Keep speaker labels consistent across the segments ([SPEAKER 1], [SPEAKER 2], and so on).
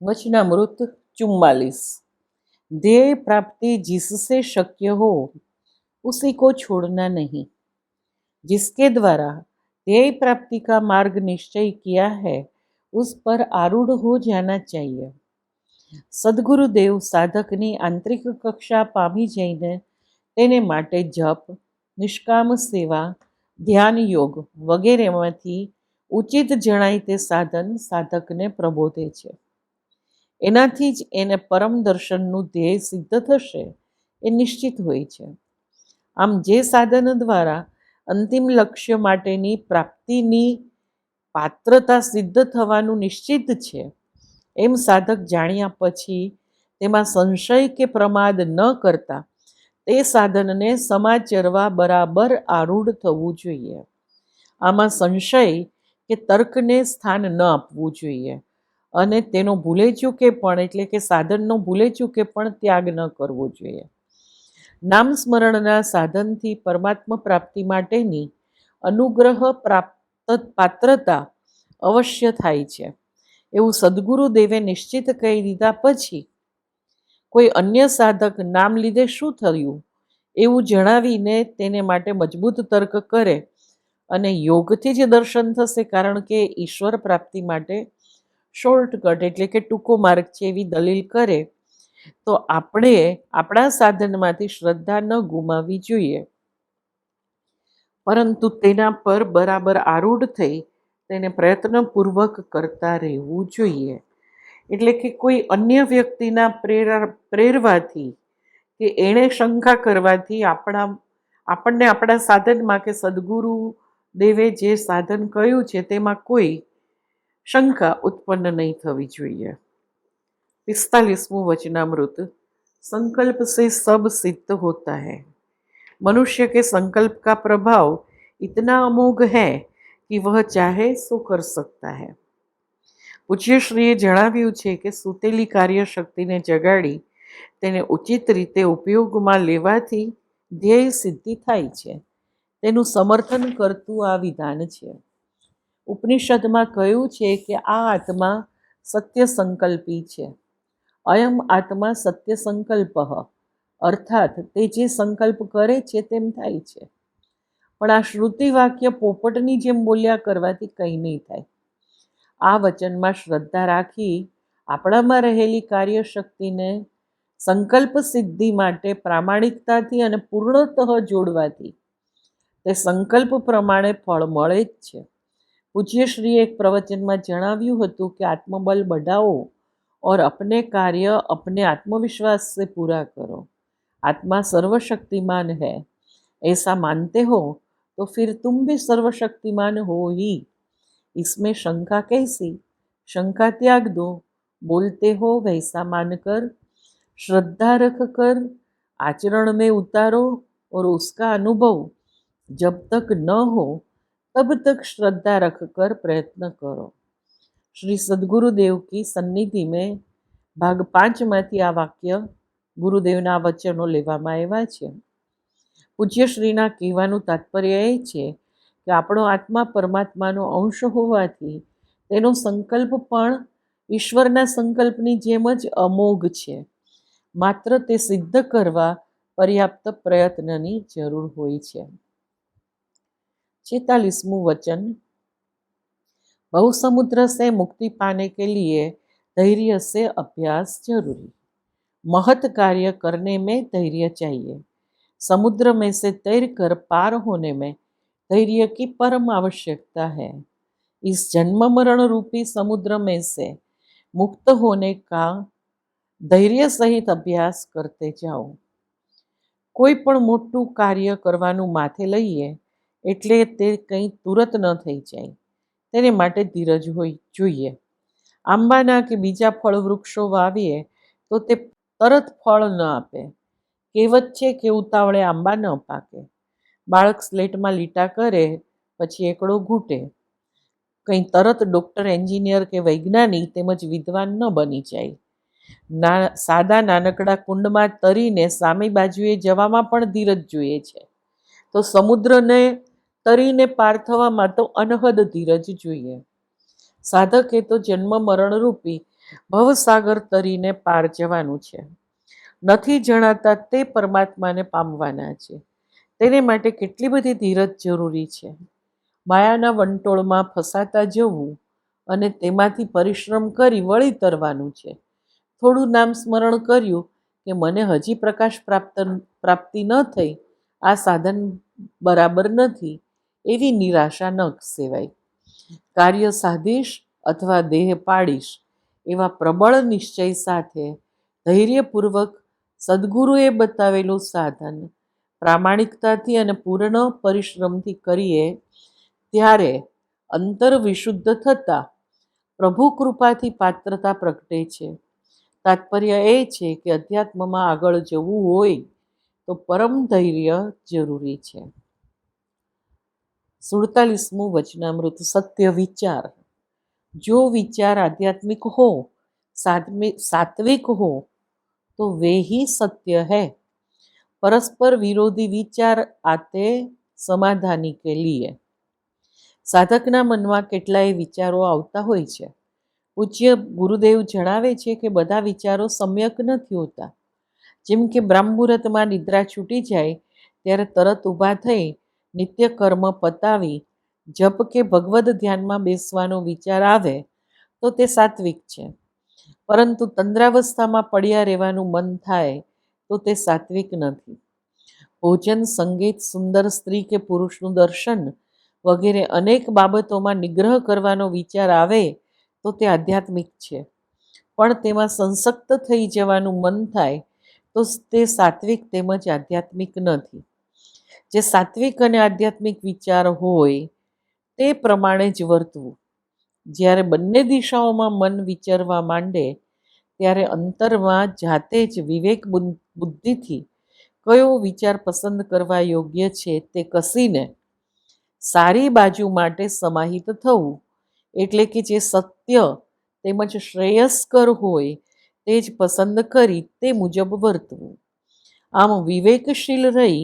[SPEAKER 1] वचनामृत 44। ध्येय प्राप्ति जिससे शक्य हो उसी को छोड़ना नहीं। जिसके द्वारा ध्येय प्राप्ति का मार्ग निश्चय किया है उस पर आरूढ़ हो जाना चाहिए। સદગુરુદેવ સાધકની આંતરિક કક્ષા પામી જઈને તેને માટે જપ, નિષ્કામ સેવા, ધ્યાન યોગ વગેરેમાંથી ઉચિત જણાય તે સાધન સાધકને પ્રબોધે છે. એનાથી જ એને પરમ દર્શનનું ધ્યેય સિદ્ધ થશે એ નિશ્ચિત હોય છે. આમ જે સાધન દ્વારા અંતિમ લક્ષ્ય માટેની પ્રાપ્તિની પાત્રતા સિદ્ધ થવાનું નિશ્ચિત છે, એમ સાધક જાણ્યા પછી તેમાં સંશય કે પ્રમાદ ન કરતા તે સાધનને સમાચરવા બરાબર આરૂઢ થવું જોઈએ. આમાં સંશય કે તર્કને સ્થાન ન આપવું જોઈએ અને તેનો ભૂલે ચૂકે પણ એટલે કે સાધનનો ભૂલે ચૂકે પણ ત્યાગ ન કરવો જોઈએ. નામ સ્મરણના સાધનથી પરમાત્મા પ્રાપ્તિ માટેની અનુગ્રહ પાત્રતા અવશ્ય થાય છે એવું સદગુરુદેવે નિશ્ચિત કહી દીધા પછી કોઈ અન્ય સાધક નામ લીધે શું થયું એવું જણાવીને તેને માટે મજબૂત તર્ક કરે અને યોગથી જ દર્શન થશે કારણ કે ઈશ્વર પ્રાપ્તિ માટે શોર્ટકટ એટલે કે ટૂંકો માર્ગ છે એવી દલીલ કરે તો આપણે આપણા સાધનમાંથી શ્રદ્ધા ન ગુમાવવી જોઈએ, પરંતુ તેના પર બરાબર આરૂઢ થઈ તેને પ્રયત્નપૂર્વક કરતા રહેવું જોઈએ. એટલે કે કોઈ અન્ય વ્યક્તિના પ્રેરવાથી કે એણે શંકા કરવાથી આપણને આપણા સાધનમાં કે સદગુરુ દેવે જે સાધન કહ્યું છે તેમાં કોઈ શંકા ઉત્પન્ન નહીં થવી જોઈએ. 45મું વચનામૃત. संकल्प से सब सिद्ध होता है। मनुष्य के संकल्प का प्रभाव इतना अमोघ है कि वह चाहे सो कर सकता है. પૂજ્યશ્રીએ જણાવ્યું છે કે સૂતેલી કાર્યશક્તિને જગાડી તેને ઉચિત રીતે ઉપયોગમાં લેવાથી ધ્યેય સિદ્ધિ થાય છે. તેનું સમર્થન કરતું આ વિધાન છે. ઉપનિષદમાં કહ્યું છે કે આ આત્મા સત્ય સંકલ્પી છે. અયમ આત્મા સત્ય સંકલ્પ, અર્થાત તે જે સંકલ્પ કરે છે તેમ થાય છે. પણ આ શ્રુતિ વાક્ય પોપટની જેમ બોલ્યા કરવાથી કંઈ નહીં થાય. આ વચનમાં શ્રદ્ધા રાખી આપણામાં રહેલી કાર્યશક્તિને સંકલ્પ સિદ્ધિ માટે પ્રામાણિકતાથી અને પૂર્ણતઃ જોડવાથી તે સંકલ્પ પ્રમાણે ફળ મળે જ છે. પૂજ્યશ્રીએ એક પ્રવચનમાં જણાવ્યું હતું કે આત્મબલ बढ़ाओ और अपने कार्य अपने आत्मविश्वास से पूरा करो. आत्मा सर्वशक्तिमान है ऐसा मानते हो तो फिर तुम भी सर्वशक्तिमान हो ही. इसमें शंका कैसी? शंका त्याग दो. बोलते हो वैसा मानकर श्रद्धा रख कर आचरण में उतारो और उसका अनुभव जब तक न हो तब तक श्रद्धा रख कर प्रयत्न करो. श्री सदगुरुदेव की सन्निधि में ભાગ 5માંથી આ વાક્ય ગુરુદેવના વચનો લેવામાં આવ્યા છે. પૂજ્યશ્રીના કહેવાનું તાત્પર્ય એ છે કે આપણો આત્મા પરમાત્માનો અંશ હોવાથી તેનો સંકલ્પ પણ ઈશ્વરના સંકલ્પની જેમ જ અમોઘ છે. માત્ર તે સિદ્ધ કરવા પર્યાપ્ત પ્રયત્નની જરૂર હોય છે. 46મું વચન. बहुसमुद्र से मुक्ति पाने के लिए धैर्य से अभ्यास जरूरी. महत कार्य करने में धैर्य चाहिए. समुद्र में से तैर कर पार होने में धैर्य की परम आवश्यकता है. इस जन्म मरण रूपी समुद्र में से मुक्त होने का धैर्य सहित अभ्यास करते जाओ. કોઈ પણ મોટું કાર્ય કરવાનું માથે લઈએ એટલે તે કંઈ તુરત ન થઈ જાય. તેને માટે ધીરજ હોય જોઈએ. આંબાના કે બીજા ફળ વૃક્ષો વાવીએ તો તે તરત ફળ ન આપે. કહેવત છે કે ઉતાવળે આંબા ન પાકે. બાળક સ્લેટમાં લીટા કરે પછી એકડો ઘૂંટે. કંઈ તરત ડૉક્ટર, એન્જિનિયર કે વૈજ્ઞાનિક તેમજ વિદ્વાન ન બની જાય. સાદા નાનકડા કુંડમાં તરીને સામી બાજુએ જવામાં પણ ધીરજ જોઈએ છે, તો સમુદ્રને તરીને પાર થવામાં તો અનહદ ધીરજ જોઈએ. સાધકે તો જન્મ મરણ રૂપી ભવસાગર તરીને પાર જવાનું છે. નથી જણાતા તે પરમાત્માને પામવાના છે. તેને માટે કેટલી બધી ધીરજ જરૂરી છે. માયાના વંટોળમાં ફસાતા જવું અને તેમાંથી પરિશ્રમ કરી વળી તરવાનું છે. થોડું નામ સ્મરણ કર્યું કે મને હજી પ્રકાશ પ્રાપ્તિ ન થઈ, આ સાધન બરાબર નથી, એવી નિરાશા ન સેવાય. કાર્ય સાધીશ અથવા દેહ પાડીશ એવા પ્રબળ નિશ્ચય સાથે ધૈર્યપૂર્વક સદગુરુએ બતાવેલું સાધન પ્રામાણિકતાથી અને પૂર્ણ પરિશ્રમથી કરીએ ત્યારે અંતર વિશુદ્ધ થતા પ્રભુ કૃપાથી પાત્રતા પ્રગટે છે. તાત્પર્ય એ છે કે અધ્યાત્મમાં આગળ જવું હોય તો પરમ ધૈર્ય જરૂરી છે. 47મું વચનામૃત. સત્ય વિચાર. જો વિચાર आध्यात्मिक हो, सात्विक हो तो वे ही सत्य है. परस्पर विरोधी विचार आते समाधानी के लिए. સાધકના મનમાં કેટલાય વિચારો આવતા હોય છે. પૂજ્ય ગુરુદેવ જણાવે છે કે બધા વિચારો સમ્યક નથી હોતા. જેમ કે બ્રહ્મમુહૂર્તમાં નિદ્રા છૂટી જાય ત્યારે તરત ઊભા થઈ નિત્ય કર્મ પતાવી જપ કે ભગવદ ધ્યાનમાં બેસવાનો વિચાર આવે તો તે સાત્વિક છે. પરંતુ તંદ્રાવસ્થામાં પડ્યા રહેવાનું મન થાય તો તે સાત્વિક નથી. ભોજન, સંગીત, સુંદર સ્ત્રી કે પુરુષનું દર્શન વગેરે અનેક બાબતોમાં નિગ્રહ કરવાનો વિચાર આવે તો તે આધ્યાત્મિક છે. પણ તેમાં સંસક્ત થઈ જવાનું મન થાય તો તે સાત્વિક તેમજ આધ્યાત્મિક નથી. જે સાત્વિક અને આધ્યાત્મિક વિચાર હોય તે પ્રમાણે જ વર્તવું. જ્યારે બંને દિશાઓમાં મન વિચરવા માંડે ત્યારે અંતરમાં જાતે જ વિવેક બુદ્ધિથી કયો વિચાર પસંદ કરવા યોગ્ય છે તે કસીને સારી બાજુ માટે સમાહિત થવું, એટલે કે જે સત્ય તેમજ શ્રેયસ્કર હોય તે જ પસંદ કરી તે મુજબ વર્તવું. આમ વિવેકશીલ રહી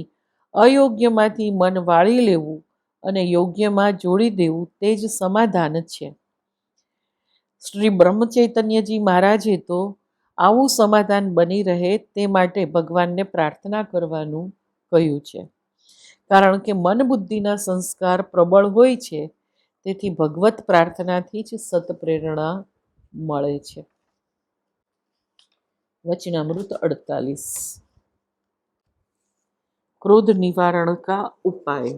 [SPEAKER 1] અયોગ્યમાંથી મન વાળી લેવું અને યોગ્યમાં જોડી દેવું તે જ સમાધાન છે. શ્રી બ્રહ્મચૈતન્યજી મહારાજે તો આવું સમાધાન બની રહે તે માટે ભગવાનને પ્રાર્થના કરવાનું કહ્યું છે. કારણ કે મન બુદ્ધિના સંસ્કાર પ્રબળ હોય છે, તેથી ભગવત પ્રાર્થનાથી જ સત્પ્રેરણા મળે છે. वचनामृत 48. क्रोध निवारण का उपाय.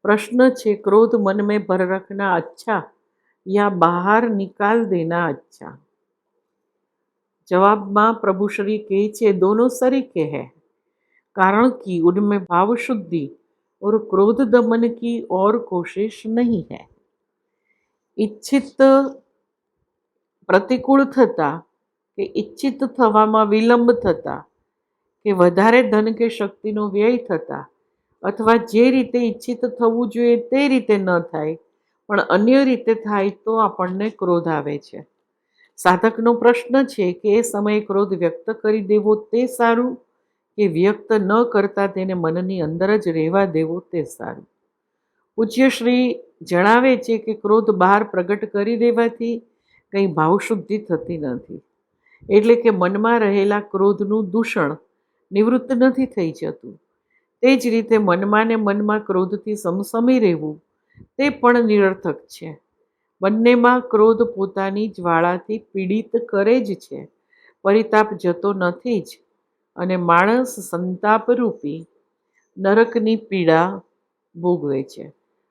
[SPEAKER 1] प्रश्न छे, क्रोध मन में भर रखना अच्छा या बाहर निकाल देना अच्छा? जवाब में प्रभु श्री कहे छे दोनों सरीके है, कारण कि उनमें भाव शुद्धि और क्रोध दमन की और कोशिश नहीं है. इच्छित प्रतिकूल थता કે ઈચ્છિત થવામાં વિલંબ થતા કે વધારે ધન કે શક્તિનો વ્યય થતા અથવા જે રીતે ઈચ્છિત થવું જોઈએ તે રીતે ન થાય પણ અન્ય રીતે થાય તો આપણને ક્રોધ આવે છે. સાધકનો પ્રશ્ન છે કે એ સમયે ક્રોધ વ્યક્ત કરી દેવો તે સારું કે વ્યક્ત ન કરતા તેને મનની અંદર જ રહેવા દેવો તે સારું? પૂજ્ય શ્રી જણાવે છે કે ક્રોધ બહાર પ્રગટ કરી દેવાથી કંઈ ભાવશુદ્ધિ થતી નથી. એટલે કે મનમાં રહેલા ક્રોધનું દૂષણ નિવૃત્ત નથી થઈ જતું. તે જ રીતે મનમાં ને મનમાં ક્રોધથી સમસમી રહેવું તે પણ નિરર્થક છે. બંનેમાં ક્રોધ પોતાની જ્વાળાથી પીડિત કરે જ છે, પરિતાપ જતો નથી જ, અને માણસ સંતાપરૂપી નરકની પીડા ભોગવે છે.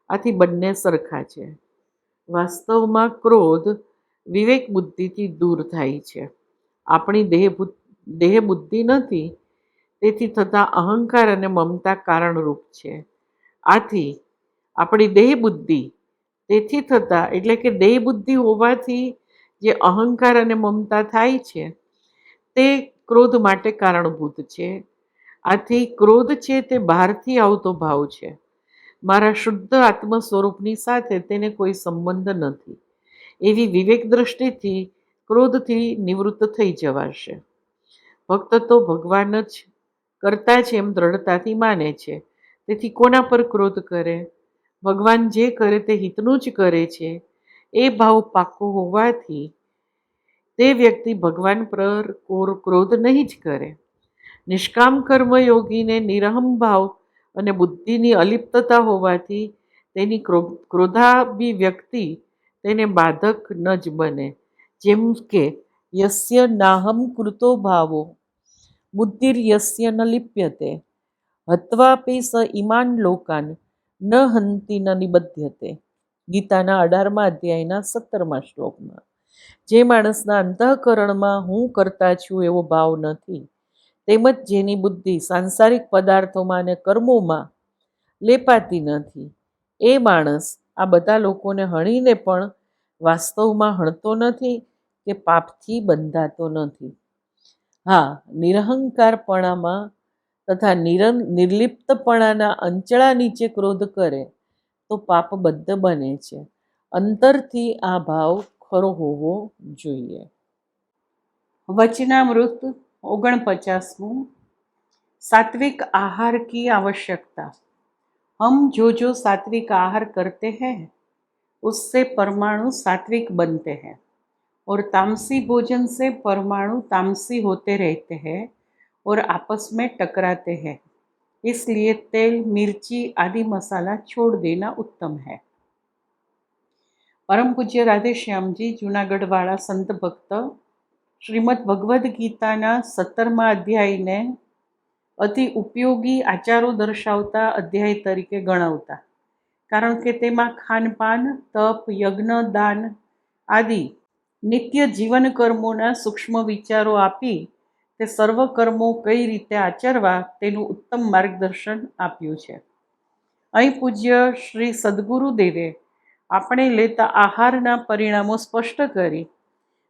[SPEAKER 1] આથી બંને સરખા છે. વાસ્તવમાં ક્રોધ વિવેક બુદ્ધિથી દૂર થાય છે. આપણી દેહ બુદ્ધિ નથી, તેથી થતા અહંકાર અને મમતા કારણરૂપ છે. આથી આપણી દેહ બુદ્ધિ તેથી થતા એટલે કે દેહ બુદ્ધિ હોવાથી જે અહંકાર અને મમતા થાય છે તે ક્રોધ માટે કારણભૂત છે. આથી ક્રોધ છે તે બહારથી આવતો ભાવ છે. મારા શુદ્ધ આત્મ સ્વરૂપની સાથે તેને કોઈ સંબંધ નથી એવી વિવેક દ્રષ્ટિથી ક્રોધથી નિવૃત્ત થઈ જવાશે. ભક્ત તો ભગવાન જ કરતા છે એમ દ્રઢતાથી માને છે, તેથી કોના પર ક્રોધ કરે? ભગવાન જે કરે તે હિતનું જ કરે છે એ ભાવ પાકો હોવાથી તે વ્યક્તિ ભગવાન પર ક્રોધ નહીં જ કરે. નિષ્કામ કર્મયોગીને નિરહમ ભાવ અને બુદ્ધિની અલિપ્તતા હોવાથી તેની ક્રોધાભિવ્યક્તિ તેને બાધક ન જ બને. જેમ કે યસ્ય નાહમ કૃતો ભાવો બુદ્ધિર્યસ્ય ન લિપ્યતે હત્વાપી સ ઈમાન લોકાન ન હંતિ ન નિબધ્યતે. ગીતાના 18મા અધ્યાયના 17મા શ્લોકમાં. જે માણસના અંતઃકરણમાં હું કરતા છું એવો ભાવ નથી, તેમજ જેની બુદ્ધિ સાંસારિક પદાર્થોમાં અને કર્મોમાં લેપાતી નથી, એ માણસ આ બધા લોકોને હણીને પણ વાસ્તવમાં હણતો નથી કે પાપથી બંધાતો નથી. હા, નિરહંકારપણામાં તથા નિર્લિપ્તપણાના અંચળા નીચે ક્રોધ કરે તો પાપબદ્ધ બને છે. અંતરથી આ ભાવ ખરો હોવો જોઈએ. વચનામૃત 49મું. सात्विक आहार की आवश्यकता. हम जो सात्विक आहार करते हैं उससे परमाणु सात्विक बनते हैं और तामसी भोजन से परमाणु तामसी होते रहते हैं और आपस में टकराते हैं. इसलिए तेल, मिर्ची आदि मसाला छोड़ देना उत्तम है. परम पूज्य राधे श्याम जी जूनागढ़ वाला संत भक्त श्रीमद् भगवद गीताना 17મા અધ્યાયને અતિ ઉપયોગી આચારો દર્શાવતા અધ્યાય તરીકે ગણાવતા. કારણ કે તેમાં ખાનપાન, તપ, યજ્ઞ, દાન આદિ નિત્ય જીવન કર્મોના સૂક્ષ્મ વિચારો આપી તે સર્વ કર્મો કઈ રીતે આચરવા તેનું ઉત્તમ માર્ગદર્શન આપ્યું છે. અહીં પૂજ્ય શ્રી સદગુરુદેવે આપણે લેતા આહારના પરિણામો સ્પષ્ટ કરી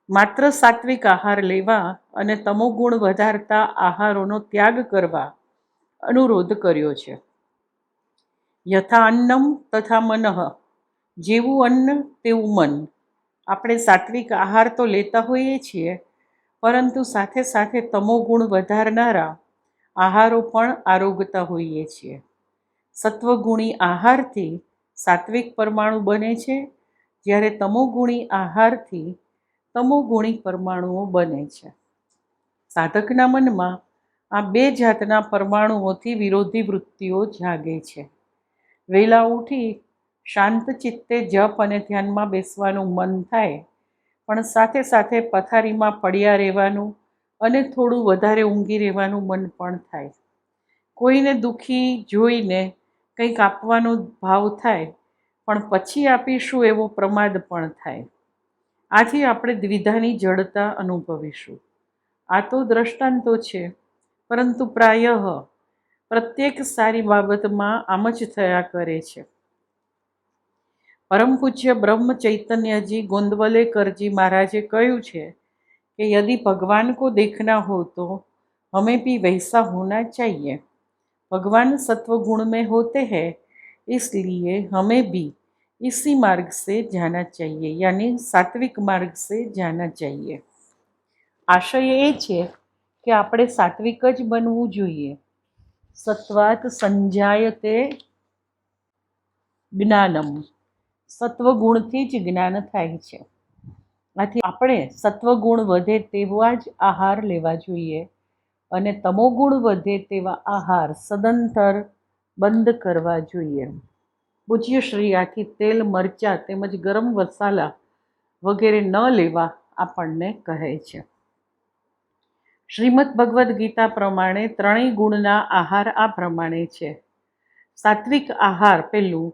[SPEAKER 1] માત્ર સાત્વિક આહાર લેવા અને તમોગુણ વધારતા આહારોનો ત્યાગ કરવા અનુરોધ કર્યો છે. યથા અન્નમ તથા મનઃ. જેવું અન્ન તેવું મન. આપણે સાત્વિક આહાર તો લેતા હોઈએ છીએ, પરંતુ સાથે સાથે તમોગુણ વધારનારા આહારો પણ આરોગતા હોઈએ છીએ. સત્વગુણી આહારથી સાત્વિક પરમાણુ બને છે, જ્યારે તમોગુણી આહારથી તમોગુણી પરમાણુઓ બને છે. સાધકના મનમાં આ બે જાતના પરમાણુઓથી વિરોધી વૃત્તિઓ જાગે છે. વહેલા ઉઠી શાંત ચિત્તે જપ અને ધ્યાનમાં બેસવાનું મન થાય, પણ સાથે સાથે પથારીમાં પડ્યા રહેવાનું અને થોડું વધારે ઊંઘી રહેવાનું મન પણ થાય. કોઈને દુઃખી જોઈને કંઈક આપવાનો ભાવ થાય, પણ પછી આપીશું એવો પ્રમાદ પણ થાય. આથી આપણે દ્વિધાની જડતા અનુભવીશું. આ તો દ્રષ્ટાંતો છે, પરંતુ પ્રાયઃ પ્રત્યેક સારી બાબતમાં આમ જ થયા કરે છે. પરમ પૂજ્ય બ્રહ્મ ચૈતન્યજી ગોંદવલેકરજી મહારાજે કહ્યું છે कि यदि भगवान को देखना हो तो हमें भी वैसा होना चाहिए. भगवान सत्व गुण में होते हैं, इसलिए हमें भी इसी मार्ग से जाना चाहिए, यानी सात्विक मार्ग से जाना चाहिए. આશય એ છે કે આપણે સાત્વિક જ બનવું જોઈએ. સત્વાત સંજાયતે જ્ઞાનમ. સત્વગુણથી જ જ્ઞાન થાય છે. આથી આપણે સત્વગુણ વધે તેવા જ આહાર લેવા જોઈએ અને તમોગુણ વધે તેવા આહાર સદંતર બંધ કરવા જોઈએ. પૂજ્ય શ્રી આથી તેલ, મરચાં તેમજ ગરમ મસાલા વગેરે ન લેવા આપણને કહે છે. શ્રીમદ ભગવદ્ ગીતા પ્રમાણે ત્રણેય ગુણના આહાર આ પ્રમાણે છે. સાત્વિક આહાર પહેલું,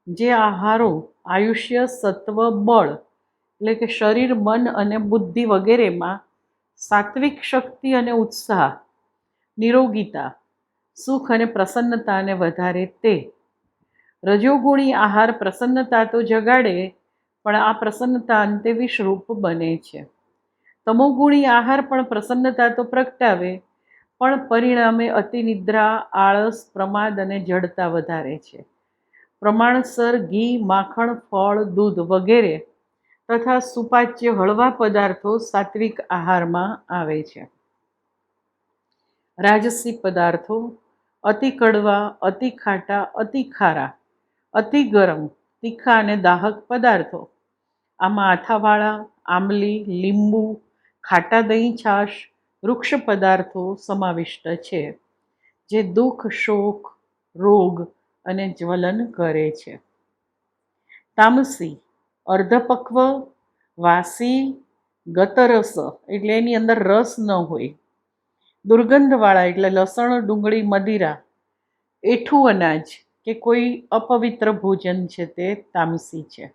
[SPEAKER 1] જે આહારો આયુષ્ય, સત્વ, બળ એટલે કે શરીર, મન અને બુદ્ધિ વગેરેમાં સાત્વિક શક્તિ અને ઉત્સાહ, નિરોગીતા, સુખ અને પ્રસન્નતાને વધારે તે. રજોગુણી આહાર પ્રસન્નતા તો જગાડે, પણ આ પ્રસન્નતા અંતે વિષરૂપ બને છે. તમોગુણી આહાર પણ પ્રસન્નતા તો પ્રગટાવે, પણ પરિણામે અતિનિદ્રા, આળસ, પ્રમાદ અને જડતા વધારે છે. પ્રમાણસર ઘી, માખણ, ફળ, દૂધ વગેરે તથા સુપાચ્ય હળવા પદાર્થો સાત્વિક આહારમાં આવે છે. રાજસી પદાર્થો અતિ કડવા, અતિ ખાટા, અતિ ખારા, અતિ ગરમ, તીખા અને દાહક પદાર્થો, આમાં આથાવાળા, આંબલી, લીંબુ, ખાટા દહીં છાશ વૃક્ષ પદાર્થો સમાવિષ્ટ છે, જે દુઃખ, શોક, રોગ અને જ્વલન કરે છે. તામસી અર્ધપક્વ, વાસી, ગતરસ એટલે એની અંદર રસ ન હોય, દુર્ગંધવાળા એટલે લસણ, ડુંગળી, મદિરા, એઠું અનાજ કે કોઈ અપવિત્ર ભોજન છે તે તામસી છે.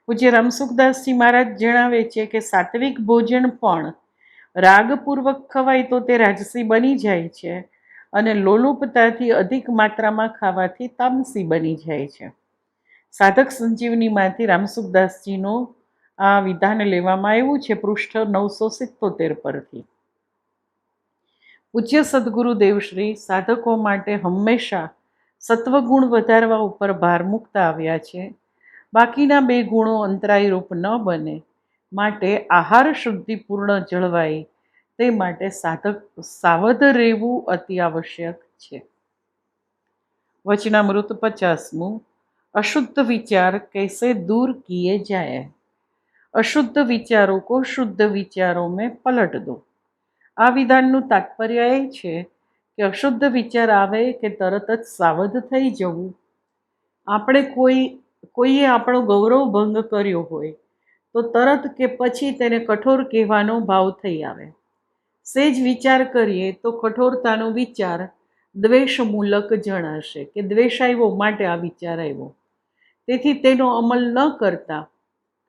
[SPEAKER 1] પૂજ્ય રામસુખદાસજી મહારાજ જણાવે છે કે સાત્વિક ભોજન પણ રાગપૂર્વક ખવાય તો તે રાજસી બની જાય છે, અને લોલુપતાથી અધિક માત્રામાં ખાવાથી તામસી બની જાય છે. સાધક સંજીવનીમાંથી રામસુખદાસજીનું આ વિધાન લેવામાં આવ્યું છે, પૃષ્ઠ 977 પરથી. પૂજ્ય સદગુરુ દેવશ્રી સાધકો માટે હંમેશા સત્વગુણ વધારવા ઉપર ભાર મૂકતા આવ્યા છે. બાકીના 2 ગુણો અંતરાયરૂપ ન બને માટે આહાર શુદ્ધિપૂર્ણ જળવાય તે માટે સાધક સાવધ રહેવું અતિ આવશ્યક છે. વચનામૃત 50મું. अशुद्ध विचार कैसे दूर किए जाए? अशुद्ध विचारों को शुद्ध विचारों में पलट दो. આ વિધાનનું તાત્પર્ય એ છે કે અશુદ્ધ વિચાર આવે કે તરત જ સાવધ થઈ જવું. આપણે કોઈએ આપણો ગૌરવ ભંગ કર્યો હોય તો તરત કે પછી તેને કઠોર કહેવાનો ભાવ થઈ આવે. સેજ વિચાર કરીએ તો કઠોરતાનો વિચાર દ્વેષમૂલક જણાશે કે દ્વેષ આવ્યો માટે આ વિચાર આવ્યો. તેથી તેનો અમલ ન કરતા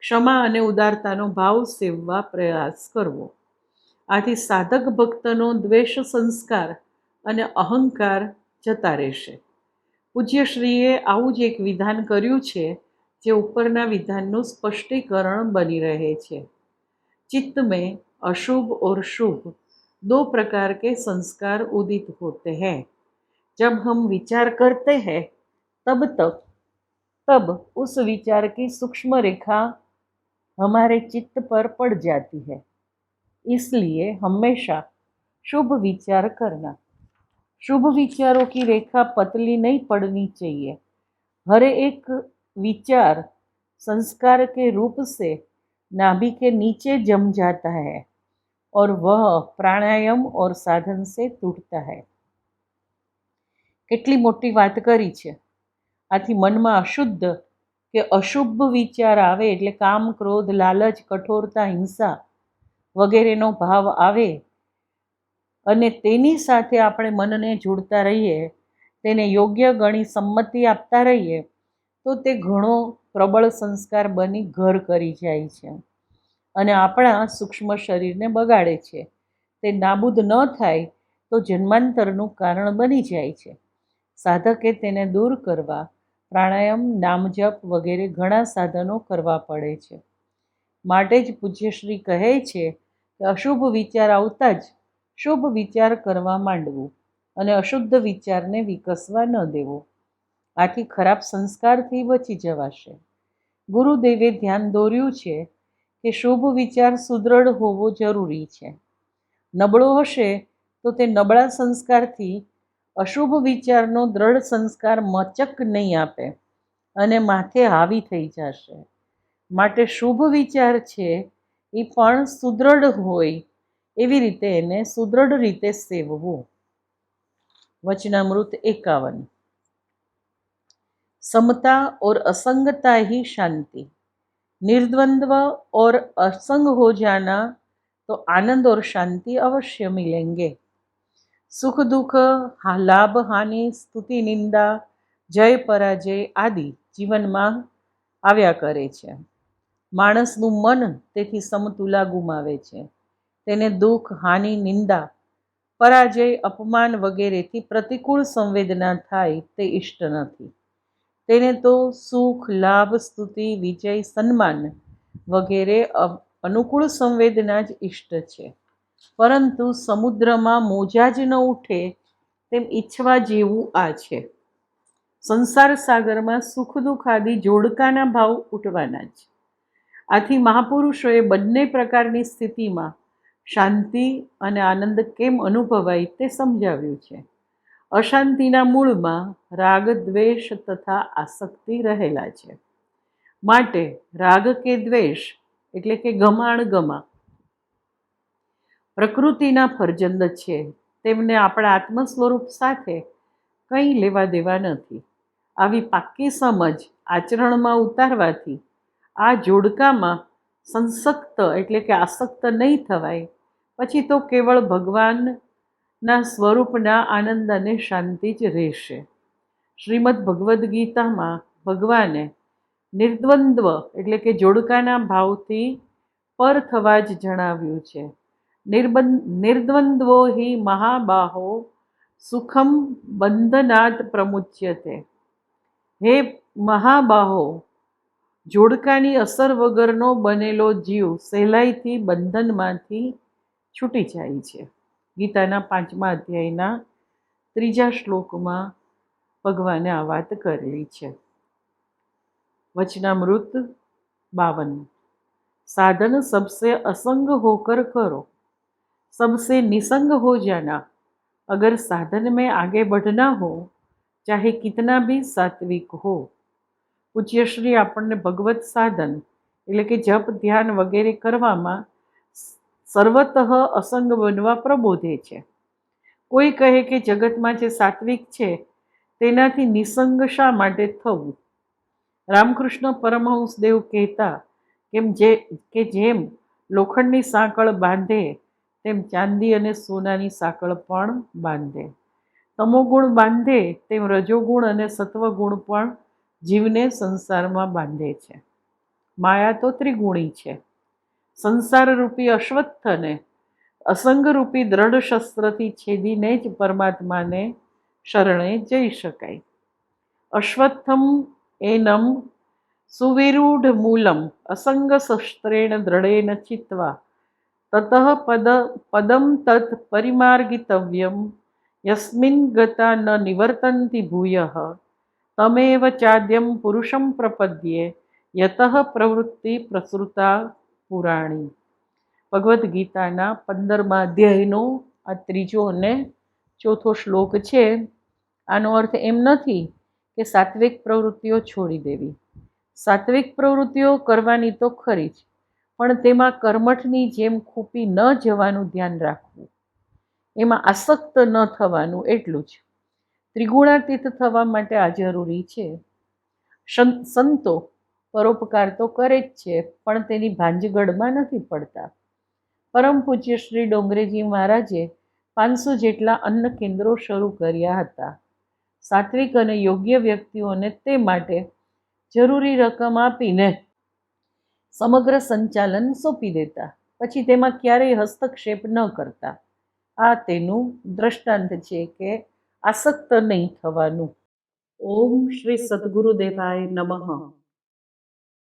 [SPEAKER 1] ક્ષમા અને ઉદારતાનો ભાવ સેવવા પ્રયાસ કરવો. આથી સાધક ભક્તનો દ્વેષ સંસ્કાર અને અહંકાર જતા રહેશે. પૂજ્યશ્રીએ આવું જ એક વિધાન કર્યું છે, જે ઉપરના વિધાનનું સ્પષ્ટીકરણ બની રહે છે. चित्त में अशुभ और शुभ 2 प्रकार के संस्कार उदित होते हैं. जब हम विचार करते हैं तब उस विचार की सूक्ष्म रेखा हमारे चित्त पर पड़ जाती है. इसलिए हमेशा शुभ विचार करना. शुभ विचारों की रेखा पतली नहीं पड़नी चाहिए. हर एक विचार संस्कार के रूप से नाभि के नीचे जम जाता है और वह प्राणायाम और साधन से टूटता है. કેટલી મોટી વાત કરી છે. આથી મનમાં અશુદ્ધ કે અશુભ વિચાર આવે એટલે કામ, ક્રોધ, લાલચ, કઠોરતા, હિંસા વગેરેનો ભાવ આવે અને તેની સાથે આપણે મનને જોડતા રહીએ, તેને યોગ્ય ગણી સંમતિ આપતા રહીએ તો તે ઘણો પ્રબળ સંસ્કાર બની ઘર કરી જાય છે અને આપણા સૂક્ષ્મ શરીરને બગાડે છે. તે નાબૂદ ન થાય તો જન્માંતરનું કારણ બની જાય છે. સાધકે તેને દૂર કરવા પ્રાણાયામ, નામજપ વગેરે ઘણા સાધનો કરવા પડે છે. માટે જ પૂજ્યશ્રી કહે છે કે અશુભ વિચાર આવતા જ શુભ વિચાર કરવા માંડવું અને અશુદ્ધ વિચારને વિકસવા ન દેવો. આથી ખરાબ સંસ્કારથી બચી જવાશે. ગુરુદેવે ધ્યાન દોર્યું છે કે શુભ વિચાર સુદૃઢ હોવો જરૂરી છે. નબળો હશે તો તે નબળા સંસ્કારથી અશુભ વિચારનો દ્રઢ સંસ્કાર મચક નહીં આપે અને માથે હાવી થઈ જશે. માટે શુભ વિચાર છે એ પણ સુદૃઢ હોય એવી રીતે એને સુદૃઢ રીતે સેવવું. વચનામૃત 51. समता और असंगता ही शांति. निर्द्वंद्व और असंग हो जाना तो आनंद और शांति अवश्य मिलेंगे. सुख दुख, लाभ हानि, स्तुति निंदा, जय पराजय आदि जीवનમાં આવ્યા કરે છે. માણસનું મન તેથી સમતુલા ગુમાવે છે. તેને દુઃખ, હાનિ, નિંદા, પરાજય, અપમાન વગેરેથી પ્રતિકૂળ સંવેદના થાય તે ઇષ્ટ નથી. તેને તો સુખ, લાભ, સ્તુતિ, વિજય, સન્માન વગેરે અનુકૂળ સંવેદના જ ઇષ્ટ છે. પરંતુ સમુદ્રમાં મોજા જ ન ઉઠે તેમ ઈચ્છવા જેવું આ છે. સંસાર સાગરમાં સુખ દુઃખ આદિ જોડકાના ભાવ ઉઠવાના જ. આથી મહાપુરુષોએ બંને પ્રકારની સ્થિતિમાં શાંતિ અને આનંદ કેમ અનુભવાય તે સમજાવ્યું છે. અશાંતિના મૂળમાં રાગ, દ્વેષ તથા આસક્તિ રહેલા છે. માટે રાગ કે દ્વેષ એટલે કે ગમાણ ગમા પ્રકૃતિના ફરજંદ છે. તેમને આપણા આત્મ સ્વરૂપ સાથે કંઈ લેવા દેવા નથી. આવી પાક્કી સમજ આચરણમાં ઉતારવાથી આ જોડકામાં સંસક્ત એટલે કે આસક્ત નહીં થવાય. પછી તો કેવળ ભગવાનના સ્વરૂપના આનંદ અને શાંતિ જ રહેશે. શ્રીમદ ભગવદ્ ગીતામાં ભગવાને નિર્દ્વંદ્વ એટલે કે જોડકાના ભાવથી પર થવા જ જણાવ્યું છે. નિર્દ્વંદ્વો હિ મહાબાહો સુખમ બંધનાદ પ્રમુચ્યતે. હે મહાબાહો, જોડકાની અસર વગરનો બનેલો જીવ સહેલાઈથી બંધનમાંથી છૂટી જાય છે. ગીતાના 5મા અધ્યાયના 3જા શ્લોકમાં ભગવાને આ વાત કરેલી છે. वचनामृत 52। साधन सबसे असंग होकर करो, सबसे निसंग हो जाना। अगर साधन में आगे बढ़ना हो, चाहे कितना भी सात्विक हो। પૂજ્યશ્રી આપણને ભગવત સાધન એટલે કે જપ ધ્યાન વગેરે કરવામાં સર્વતઃ અસંગ બનવા પ્રબોધે છે. કોઈ કહે કે જગતમાં જે સાત્વિક છે તેનાથી નિસંગ શા માટે થવું? રામકૃષ્ણ પરમહંસદેવ કહેતા કે જેમ લોખંડની સાંકળ બાંધે તેમ ચાંદી અને સોનાની સાંકળ પણ બાંધે. તમોગુણ બાંધે તેમ રજોગુણ અને સત્વગુણ પણ જીવને સંસારમાં બાંધે છે. માયા તો ત્રિગુણી છે. સંસારરૂપી અશ્વત્થને અસંગરૂપી દ્રઢ શસ્ત્રથી છેદીને જ પરમાત્માને શરણે જઈ શકાય. અશ્વત્થમ એનમ સુવિરૂઢ મૂલમ અસંગ શસ્ત્રેણ દ્રઢેન ચિત્વા તતઃ પદમ તત પરિમાર્ગિતવ્યમ યસ્મિન ગતા ન નિવર્તન્તિ ભૂયઃ તમેવ ચાદ્યમ પુરુષમ પ્રપદ્યે યતઃ પ્રવૃત્તિ પ્રસૃતા પુરાણી. ભગવદ્ ગીતાના 15મા અધ્યાયનો આ 3જો અને 4થો શ્લોક છે. આનો અર્થ એમ નથી કે સાત્વિક પ્રવૃત્તિઓ છોડી દેવી. સાત્વિક પ્રવૃત્તિઓ કરવાની તો ખરી જ, પણ તેમાં કર્મઠની જેમ ખૂપી ન જવાનું ધ્યાન રાખવું, એમાં આસક્ત ન થવાનું, એટલું જ. ત્રિગુણાતીત થવા માટે આ જરૂરી છે. સંતો પરોપકાર તો કરે જ છે, પણ તેની ભાંજગડમાં નથી પડતા. પરમ પૂજ્ય શ્રી ડોંગરેજી મહારાજે 500 જેટલા અન્ન કેન્દ્રો શરૂ કર્યા હતા. સાત્વિક અને યોગ્ય વ્યક્તિઓને તે માટે જરૂરી રકમ આપીને સમગ્ર સંચાલન સોંપી દેતા, પછી તેમાં ક્યારેય હસ્તક્ષેપ ન કરતા. આ તેનું દ્રષ્ટાંત છે કે આસક્ત નહીં થવાનું. ઓમ શ્રી સદગુરુદેવાય નમઃ.